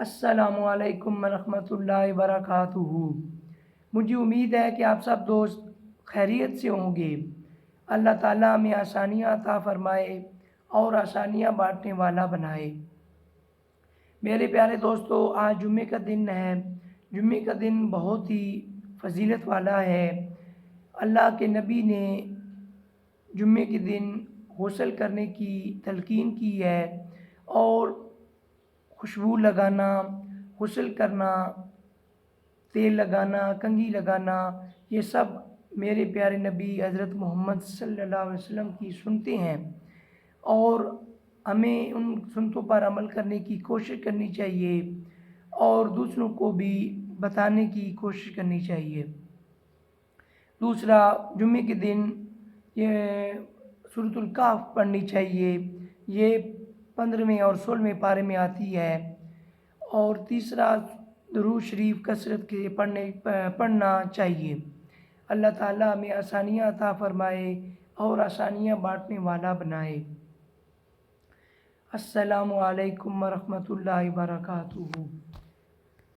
السلام علیکم ورحمۃ اللہ وبرکاتہ۔ مجھے امید ہے کہ آپ سب دوست خیریت سے ہوں گے۔ اللہ تعالیٰ ہمیں آسانیاں عطا فرمائے اور آسانیاں بانٹنے والا بنائے۔ میرے پیارے دوستو، آج جمعے کا دن ہے۔ جمعے کا دن بہت ہی فضیلت والا ہے۔ اللہ کے نبی نے جمعے کے دن غسل کرنے کی تلقین کی ہے، اور خوشبو لگانا، غسل کرنا، تیل لگانا، کنگھی لگانا، یہ سب میرے پیارے نبی حضرت محمد صلی اللہ علیہ وسلم کی سنتے ہیں، اور ہمیں ان سنتوں پر عمل کرنے کی کوشش کرنی چاہیے اور دوسروں کو بھی بتانے کی کوشش کرنی چاہیے۔ دوسرا، جمعے کے دن یہ سورۃ الکہف پڑھنی چاہیے، یہ 15ویں اور 16ویں پارے میں آتی ہے۔ اور تیسرا، درود شریف کثرت کے پڑھنا چاہیے۔ اللہ تعالیٰ ہمیں آسانیاں عطا فرمائے اور آسانیاں بانٹنے والا بنائے۔ السلام علیکم ورحمۃ اللہ وبرکاتہ۔